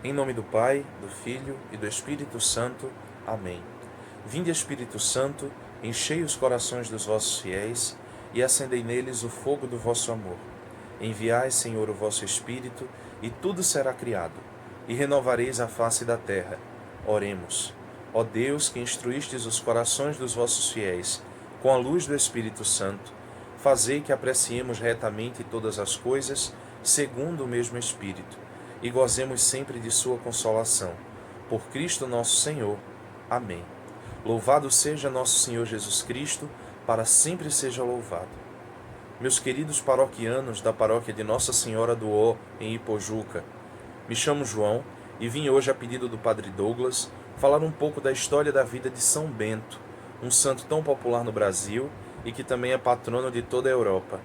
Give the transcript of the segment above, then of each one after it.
Em nome do Pai, do Filho e do Espírito Santo. Amém. Vinde, Espírito Santo, enchei os corações dos vossos fiéis e acendei neles o fogo do vosso amor. Enviai, Senhor, o vosso Espírito, e tudo será criado, e renovareis a face da terra. Oremos. Ó Deus, que instruístes os corações dos vossos fiéis com a luz do Espírito Santo, fazei que apreciemos retamente todas as coisas, segundo o mesmo Espírito, e gozemos sempre de sua consolação. Por Cristo nosso Senhor. Amém. Louvado seja nosso Senhor Jesus Cristo, para sempre seja louvado. Meus queridos paroquianos da paróquia de Nossa Senhora do Ó, em Ipojuca, me chamo João e vim hoje a pedido do Padre Douglas falar um pouco da história da vida de São Bento, um santo tão popular no Brasil e que também é patrono de toda a Europa.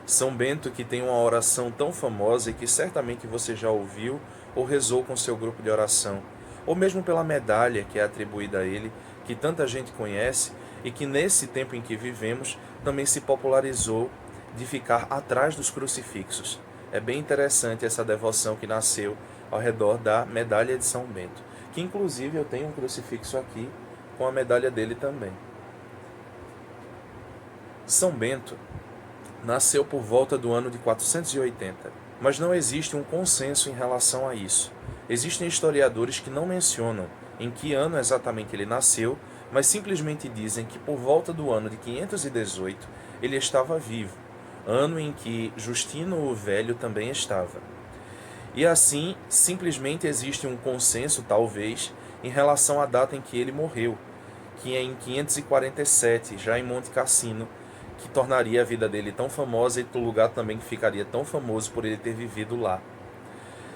São Bento, que tem uma oração tão famosa e que certamente você já ouviu ou rezou com seu grupo de oração, ou mesmo pela medalha que é atribuída a ele, que tanta gente conhece e que nesse tempo em que vivemos também se popularizou de ficar atrás dos crucifixos. É bem interessante essa devoção que nasceu ao redor da medalha de São Bento, que inclusive eu tenho um crucifixo aqui com a medalha dele também. São Bento nasceu por volta do ano de 480, mas não existe um consenso em relação a isso. Existem historiadores que não mencionam em que ano exatamente ele nasceu, mas simplesmente dizem que por volta do ano de 518 ele estava vivo, ano em que Justino o Velho também estava. E assim, simplesmente existe um consenso, talvez, em relação à data em que ele morreu, que é em 547, já em Monte Cassino, que tornaria a vida dele tão famosa e o lugar também que ficaria tão famoso por ele ter vivido lá.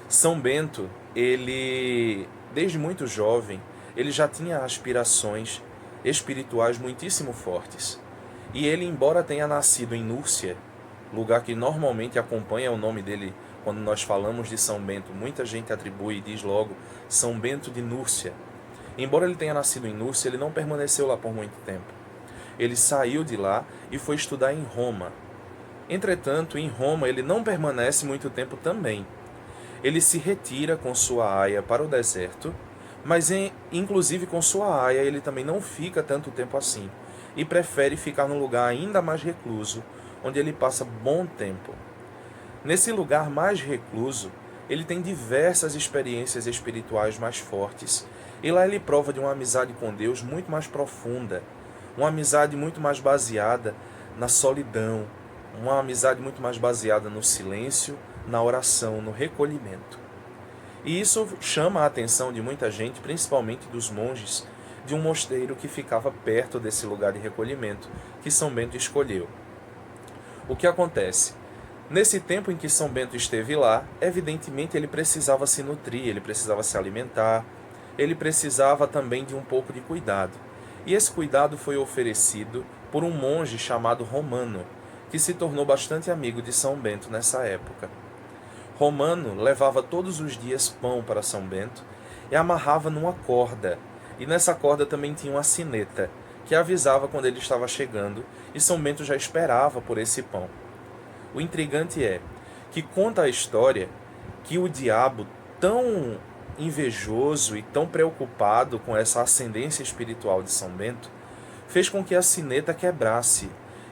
São Bento, ele, desde muito jovem, ele já tinha aspirações espirituais muitíssimo fortes. E ele, embora tenha nascido em Núrcia, lugar que normalmente acompanha o nome dele quando nós falamos de São Bento, muita gente atribui e diz logo São Bento de Núrcia. Embora ele tenha nascido em Núrcia, ele não permaneceu lá por muito tempo. Ele saiu de lá e foi estudar em Roma. Entretanto, em Roma ele não permanece muito tempo também. Ele se retira com sua aia para o deserto, mas inclusive com sua aia ele também não fica tanto tempo assim, e prefere ficar num lugar ainda mais recluso, onde ele passa bom tempo. Nesse lugar mais recluso, ele tem diversas experiências espirituais mais fortes, e lá ele prova de uma amizade com Deus muito mais profunda, uma amizade muito mais baseada na solidão, uma amizade muito mais baseada no silêncio, na oração, no recolhimento. E isso chama a atenção de muita gente, principalmente dos monges, de um mosteiro que ficava perto desse lugar de recolhimento que São Bento escolheu. O que acontece? Nesse tempo em que São Bento esteve lá, evidentemente ele precisava se nutrir, ele precisava se alimentar, ele precisava também de um pouco de cuidado. E esse cuidado foi oferecido por um monge chamado Romano, que se tornou bastante amigo de São Bento nessa época. Romano levava todos os dias pão para São Bento e amarrava numa corda, e nessa corda também tinha uma sineta, que avisava quando ele estava chegando, e São Bento já esperava por esse pão. O intrigante é que conta a história que o diabo, tão invejoso e tão preocupado com essa ascendência espiritual de São Bento, fez com que a sineta quebrasse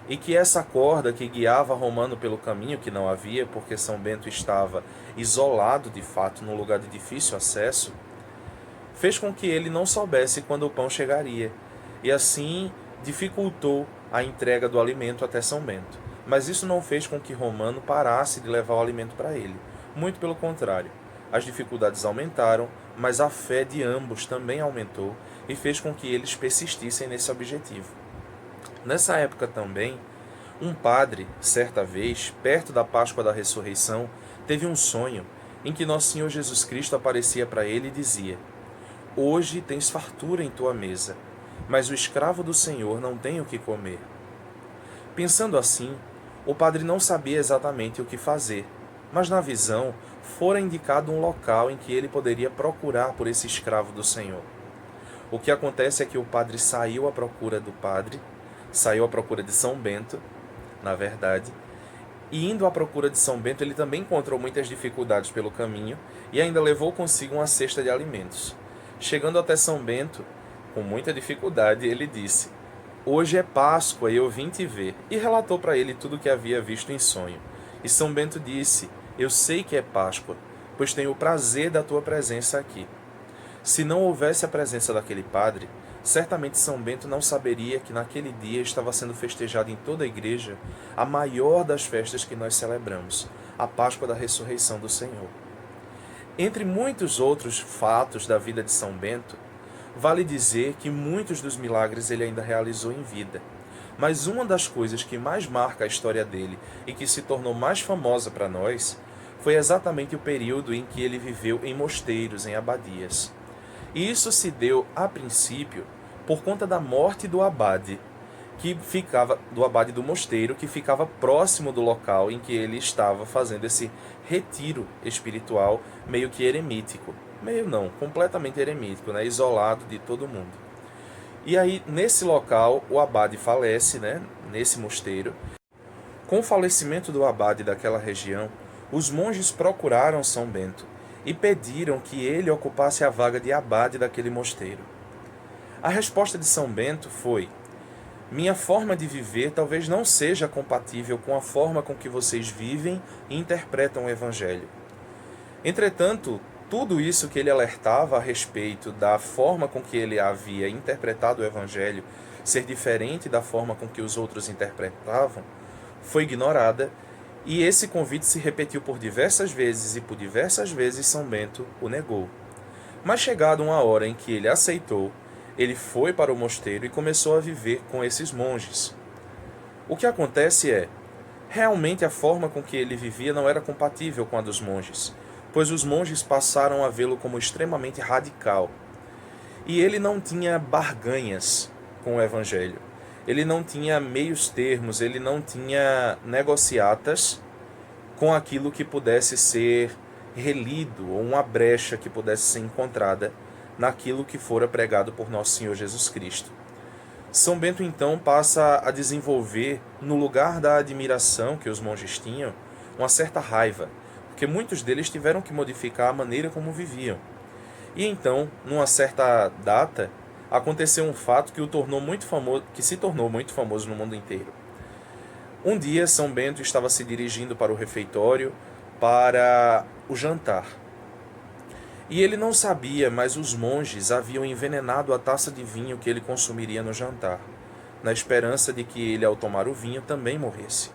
e que essa corda que guiava Romano pelo caminho, que não havia, porque São Bento estava isolado de fato num lugar de difícil acesso, fez com que ele não soubesse quando o pão chegaria, e assim dificultou a entrega do alimento até São Bento. Mas isso não fez com que Romano parasse de levar o alimento para ele. Muito pelo contrário. As dificuldades aumentaram, mas a fé de ambos também aumentou e fez com que eles persistissem nesse objetivo. Nessa época também, um padre, certa vez, perto da Páscoa da Ressurreição, teve um sonho em que Nosso Senhor Jesus Cristo aparecia para ele e dizia: "Hoje tens fartura em tua mesa, mas o escravo do Senhor não tem o que comer." Pensando assim, o padre não sabia exatamente o que fazer, mas na visão fora indicado um local em que ele poderia procurar por esse escravo do Senhor. O que acontece é que o padre saiu à procura do padre, saiu à procura de São Bento, na verdade, E indo à procura de São Bento, ele também encontrou muitas dificuldades pelo caminho e ainda levou consigo uma cesta de alimentos. Chegando até São Bento, com muita dificuldade, ele disse: "Hoje é Páscoa e eu vim te ver", e relatou para ele tudo o que havia visto em sonho. E São Bento disse: "Eu sei que é Páscoa, pois tenho o prazer da tua presença aqui." Se não houvesse a presença daquele padre, certamente São Bento não saberia que naquele dia estava sendo festejada em toda a igreja a maior das festas que nós celebramos, a Páscoa da Ressurreição do Senhor. Entre muitos outros fatos da vida de São Bento, vale dizer que muitos dos milagres ele ainda realizou em vida. Mas uma das coisas que mais marca a história dele e que se tornou mais famosa para nós foi exatamente o período em que ele viveu em mosteiros, em abadias. E isso se deu, a princípio, por conta da morte do abade, do abade do mosteiro, que ficava próximo do local em que ele estava fazendo esse retiro espiritual meio que eremítico. Meio não, completamente eremítico, né? Isolado de todo mundo. E aí, nesse local, o abade falece, né? Nesse mosteiro. Com o falecimento do abade daquela região, os monges procuraram São Bento e pediram que ele ocupasse a vaga de abade daquele mosteiro. A resposta de São Bento foi: "Minha forma de viver talvez não seja compatível com a forma com que vocês vivem e interpretam o Evangelho." Entretanto, tudo isso que ele alertava a respeito da forma com que ele havia interpretado o Evangelho ser diferente da forma com que os outros interpretavam, foi ignorada, e esse convite se repetiu por diversas vezes, e por diversas vezes São Bento o negou. Mas chegada uma hora em que ele aceitou, ele foi para o mosteiro e começou a viver com esses monges. O que acontece é, realmente a forma com que ele vivia não era compatível com a dos monges, pois os monges passaram a vê-lo como extremamente radical. E ele não tinha barganhas com o Evangelho. Ele não tinha meios termos, ele não tinha negociatas com aquilo que pudesse ser relido, ou uma brecha que pudesse ser encontrada naquilo que fora pregado por nosso Senhor Jesus Cristo. São Bento então passa a desenvolver, no lugar da admiração que os monges tinham, uma certa raiva, porque muitos deles tiveram que modificar a maneira como viviam. E então, numa certa data, aconteceu um fato que se tornou muito famoso no mundo inteiro. Um dia, São Bento estava se dirigindo para o refeitório para o jantar. E ele não sabia, mas os monges haviam envenenado a taça de vinho que ele consumiria no jantar, na esperança de que ele, ao tomar o vinho, também morresse.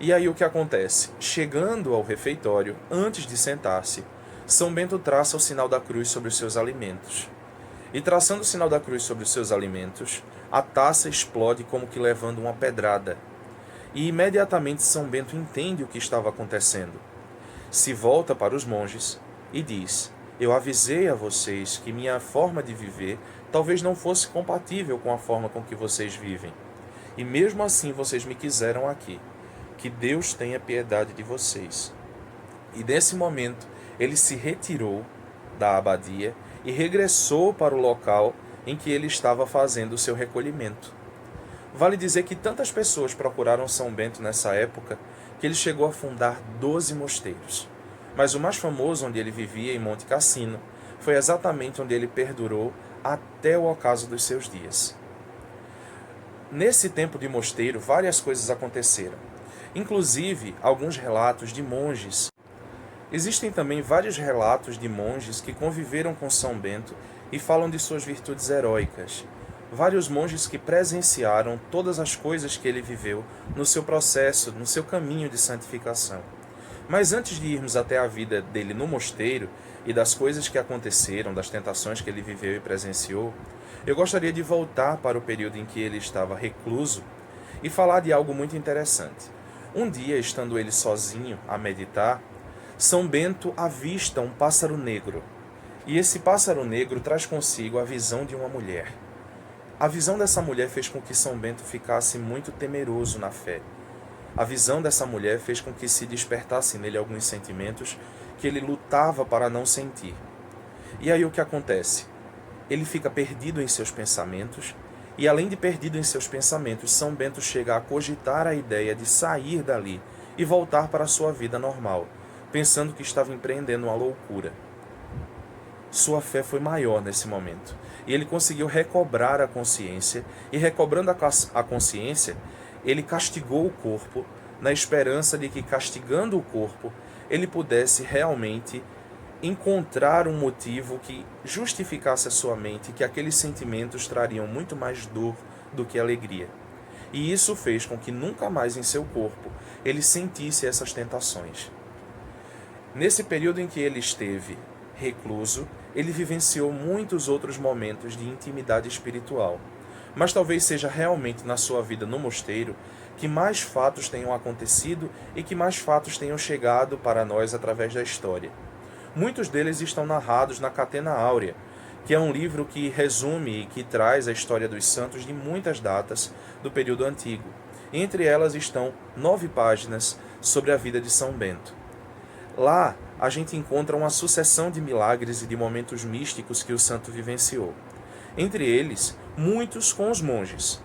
E aí o que acontece? Chegando ao refeitório, antes de sentar-se, São Bento traça o sinal da cruz sobre os seus alimentos. E traçando o sinal da cruz sobre os seus alimentos, a taça explode como que levando uma pedrada. E imediatamente São Bento entende o que estava acontecendo. Se volta para os monges e diz: "Eu avisei a vocês que minha forma de viver talvez não fosse compatível com a forma com que vocês vivem. E mesmo assim vocês me quiseram aqui. Que Deus tenha piedade de vocês." E nesse momento ele se retirou da abadia e regressou para o local em que ele estava fazendo o seu recolhimento. Vale dizer que tantas pessoas procuraram São Bento nessa época que ele chegou a fundar 12 mosteiros. Mas o mais famoso, onde ele vivia, em Monte Cassino, foi exatamente onde ele perdurou até o ocaso dos seus dias. Nesse tempo de mosteiro, várias coisas aconteceram, inclusive alguns relatos de monges. Existem também vários relatos de monges que conviveram com São Bento e falam de suas virtudes heróicas. Vários monges que presenciaram todas as coisas que ele viveu no seu processo, no seu caminho de santificação. Mas antes de irmos até a vida dele no mosteiro e das coisas que aconteceram, das tentações que ele viveu e presenciou, eu gostaria de voltar para o período em que ele estava recluso e falar de algo muito interessante. Um dia, estando ele sozinho a meditar, São Bento avista um pássaro negro, e esse pássaro negro traz consigo a visão de uma mulher. A visão dessa mulher fez com que São Bento ficasse muito temeroso na fé. A visão dessa mulher fez com que se despertasse nele alguns sentimentos que ele lutava para não sentir. E aí o que acontece? Ele fica perdido em seus pensamentos, e além de perdido em seus pensamentos, São Bento chega a cogitar a ideia de sair dali e voltar para a sua vida normal, pensando que estava empreendendo uma loucura. Sua fé foi maior nesse momento, e ele conseguiu recobrar a consciência, e recobrando a consciência, ele castigou o corpo, na esperança de que, castigando o corpo, ele pudesse realmente encontrar um motivo que justificasse a sua mente, que aqueles sentimentos trariam muito mais dor do que alegria. E isso fez com que nunca mais em seu corpo ele sentisse essas tentações. Nesse período em que ele esteve recluso, ele vivenciou muitos outros momentos de intimidade espiritual. Mas talvez seja realmente na sua vida no mosteiro que mais fatos tenham acontecido e que mais fatos tenham chegado para nós através da história. Muitos deles estão narrados na Catena Áurea, que é um livro que resume e que traz a história dos santos de muitas datas do período antigo. Entre elas estão 9 páginas sobre a vida de São Bento. Lá, a gente encontra uma sucessão de milagres e de momentos místicos que o santo vivenciou. Entre eles, muitos com os monges.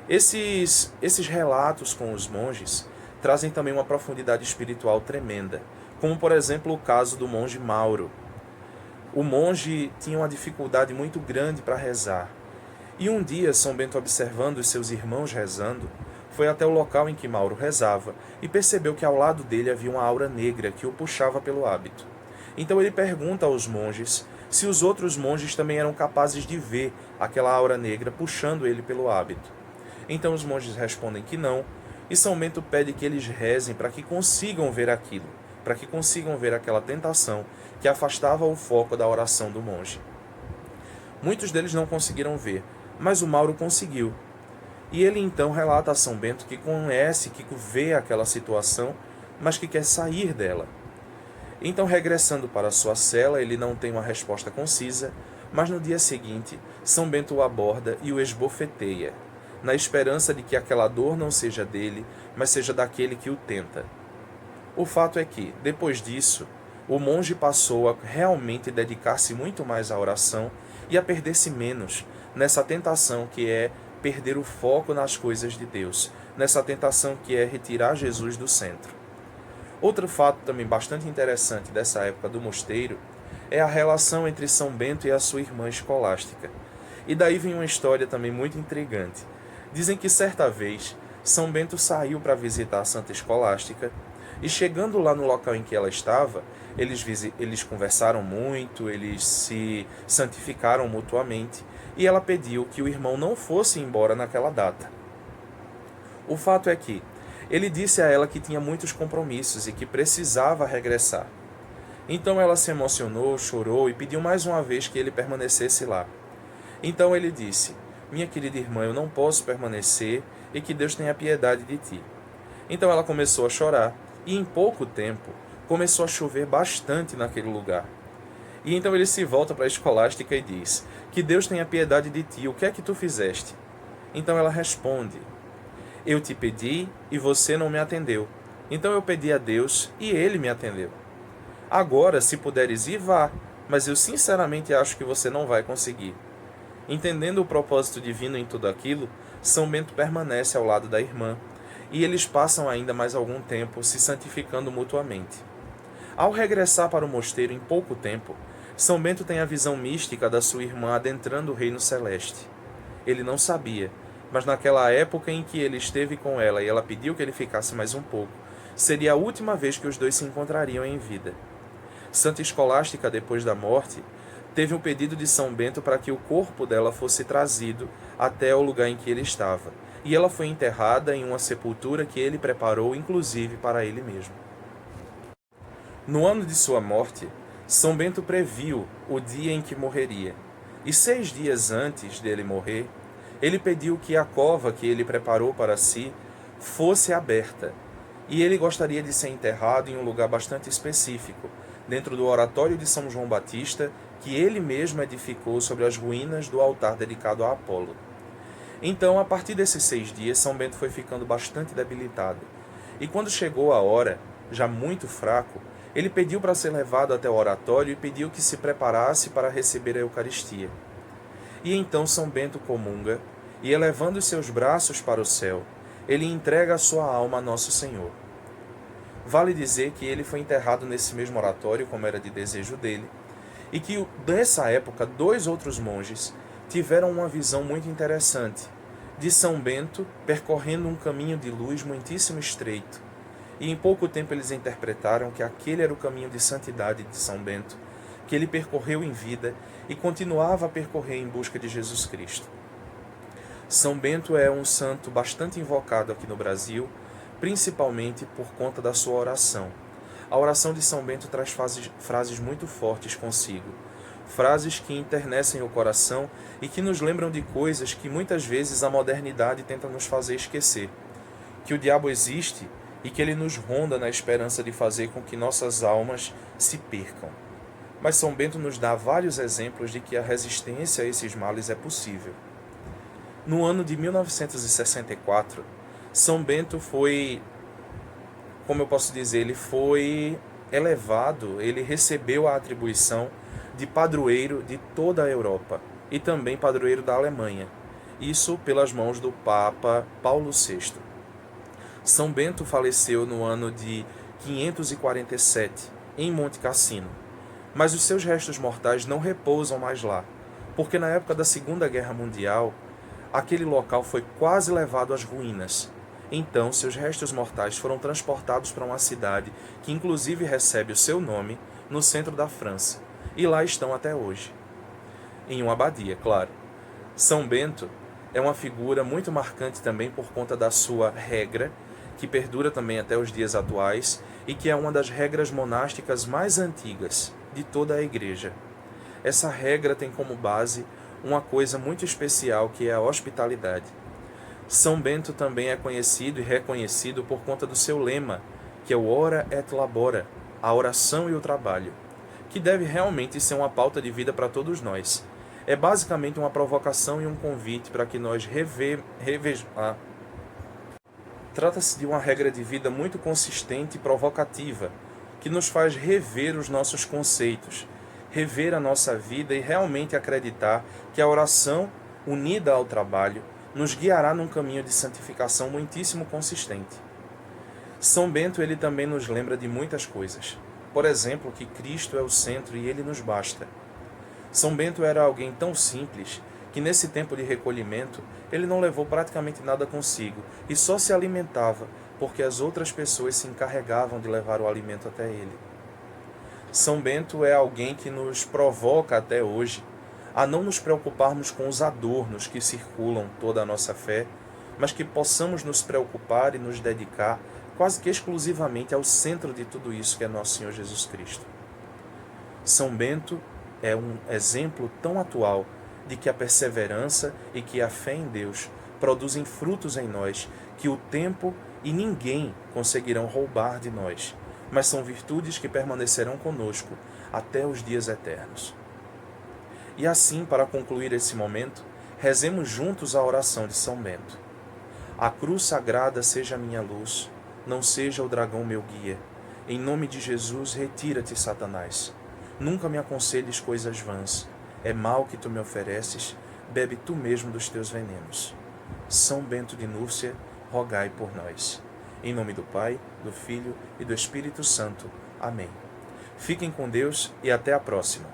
Esses relatos com os monges trazem também uma profundidade espiritual tremenda, como por exemplo o caso do monge Mauro. O monge tinha uma dificuldade muito grande para rezar, e um dia São Bento, observando os seus irmãos rezando, foi até o local em que Mauro rezava e percebeu que ao lado dele havia uma aura negra que o puxava pelo hábito. Então ele pergunta aos monges se os outros monges também eram capazes de ver aquela aura negra puxando ele pelo hábito. Então os monges respondem que não, e São Bento pede que eles rezem para que consigam ver aquilo, para que consigam ver aquela tentação que afastava o foco da oração do monge. Muitos deles não conseguiram ver, mas o Mauro conseguiu. E ele então relata a São Bento que conhece, que vê aquela situação, mas que quer sair dela. Então, regressando para sua cela, ele não tem uma resposta concisa, mas no dia seguinte, São Bento o aborda e o esbofeteia, na esperança de que aquela dor não seja dele, mas seja daquele que o tenta. O fato é que, depois disso, o monge passou a realmente dedicar-se muito mais à oração e a perder-se menos nessa tentação que é perder o foco nas coisas de Deus, nessa tentação que é retirar Jesus do centro. Outro fato também bastante interessante dessa época do mosteiro é a relação entre São Bento e a sua irmã escolástica. E daí vem uma história também muito intrigante. Dizem que certa vez São Bento saiu para visitar a Santa Escolástica e, chegando lá no local em que ela estava, eles conversaram muito, eles se santificaram mutuamente e ela pediu que o irmão não fosse embora naquela data. O fato é que ele disse a ela que tinha muitos compromissos e que precisava regressar. Então ela se emocionou, chorou e pediu mais uma vez que ele permanecesse lá. Então ele disse: minha querida irmã, eu não posso permanecer e que Deus tenha piedade de ti. Então ela começou a chorar e em pouco tempo começou a chover bastante naquele lugar. E então ele se volta para a escolástica e diz: que Deus tenha piedade de ti, o que é que tu fizeste? Então ela responde: eu te pedi e você não me atendeu. Então eu pedi a Deus e ele me atendeu. Agora, se puderes ir, vá, mas eu sinceramente acho que você não vai conseguir. Entendendo o propósito divino em tudo aquilo, São Bento permanece ao lado da irmã, e eles passam ainda mais algum tempo se santificando mutuamente. Ao regressar para o mosteiro em pouco tempo, São Bento tem a visão mística da sua irmã adentrando o reino celeste. Ele não sabia, mas naquela época em que ele esteve com ela e ela pediu que ele ficasse mais um pouco, seria a última vez que os dois se encontrariam em vida. Santa Escolástica, depois da morte, teve um pedido de São Bento para que o corpo dela fosse trazido até o lugar em que ele estava, e ela foi enterrada em uma sepultura que ele preparou, inclusive, para ele mesmo. No ano de sua morte, São Bento previu o dia em que morreria, e 6 dias antes dele morrer, ele pediu que a cova que ele preparou para si fosse aberta, e ele gostaria de ser enterrado em um lugar bastante específico, dentro do oratório de São João Batista, que ele mesmo edificou sobre as ruínas do altar dedicado a Apolo. Então, a partir desses 6 dias, São Bento foi ficando bastante debilitado, e quando chegou a hora, já muito fraco, ele pediu para ser levado até o oratório e pediu que se preparasse para receber a Eucaristia. E então São Bento comunga, e elevando os seus braços para o céu, ele entrega a sua alma a Nosso Senhor. Vale dizer que ele foi enterrado nesse mesmo oratório, como era de desejo dele, e que nessa época 2 outros monges tiveram uma visão muito interessante de São Bento percorrendo um caminho de luz muitíssimo estreito. E em pouco tempo eles interpretaram que aquele era o caminho de santidade de São Bento, que ele percorreu em vida e continuava a percorrer em busca de Jesus Cristo. São Bento é um santo bastante invocado aqui no Brasil, principalmente por conta da sua oração. A oração de São Bento traz frases muito fortes consigo, frases que enternecem o coração e que nos lembram de coisas que muitas vezes a modernidade tenta nos fazer esquecer. Que o diabo existe e que ele nos ronda na esperança de fazer com que nossas almas se percam. Mas São Bento nos dá vários exemplos de que a resistência a esses males é possível. No ano de 1964, São Bento foi, como eu posso dizer, ele foi elevado, ele recebeu a atribuição de padroeiro de toda a Europa e também padroeiro da Alemanha, isso pelas mãos do Papa Paulo VI. São Bento faleceu no ano de 547, em Monte Cassino, mas os seus restos mortais não repousam mais lá, porque na época da Segunda Guerra Mundial, aquele local foi quase levado às ruínas. Então, seus restos mortais foram transportados para uma cidade que inclusive recebe o seu nome no centro da França, e lá estão até hoje. Em uma abadia, claro. São Bento é uma figura muito marcante também por conta da sua regra, que perdura também até os dias atuais e que é uma das regras monásticas mais antigas de toda a Igreja. Essa regra tem como base uma coisa muito especial, que é a hospitalidade. São Bento também é conhecido e reconhecido por conta do seu lema, que é o Ora et Labora, a oração e o trabalho, que deve realmente ser uma pauta de vida para todos nós. É basicamente uma provocação e um convite para que nós revejamos. Trata-se de uma regra de vida muito consistente e provocativa, que nos faz rever os nossos conceitos, rever a nossa vida e realmente acreditar que a oração, unida ao trabalho, nos guiará num caminho de santificação muitíssimo consistente. São Bento ele também nos lembra de muitas coisas. Por exemplo, que Cristo é o centro e ele nos basta. São Bento era alguém tão simples que nesse tempo de recolhimento ele não levou praticamente nada consigo e só se alimentava porque as outras pessoas se encarregavam de levar o alimento até ele. São Bento é alguém que nos provoca até hoje a não nos preocuparmos com os adornos que circulam toda a nossa fé, mas que possamos nos preocupar e nos dedicar quase que exclusivamente ao centro de tudo isso, que é nosso Senhor Jesus Cristo. São Bento é um exemplo tão atual de que a perseverança e que a fé em Deus produzem frutos em nós que o tempo e ninguém conseguirão roubar de nós, mas são virtudes que permanecerão conosco até os dias eternos. E assim, para concluir esse momento, rezemos juntos a oração de São Bento. A cruz sagrada seja a minha luz, não seja o dragão meu guia. Em nome de Jesus, retira-te, Satanás. Nunca me aconselhes coisas vãs. É mal que tu me ofereces, bebe tu mesmo dos teus venenos. São Bento de Núrcia, rogai por nós. Em nome do Pai, do Filho e do Espírito Santo. Amém. Fiquem com Deus e até a próxima.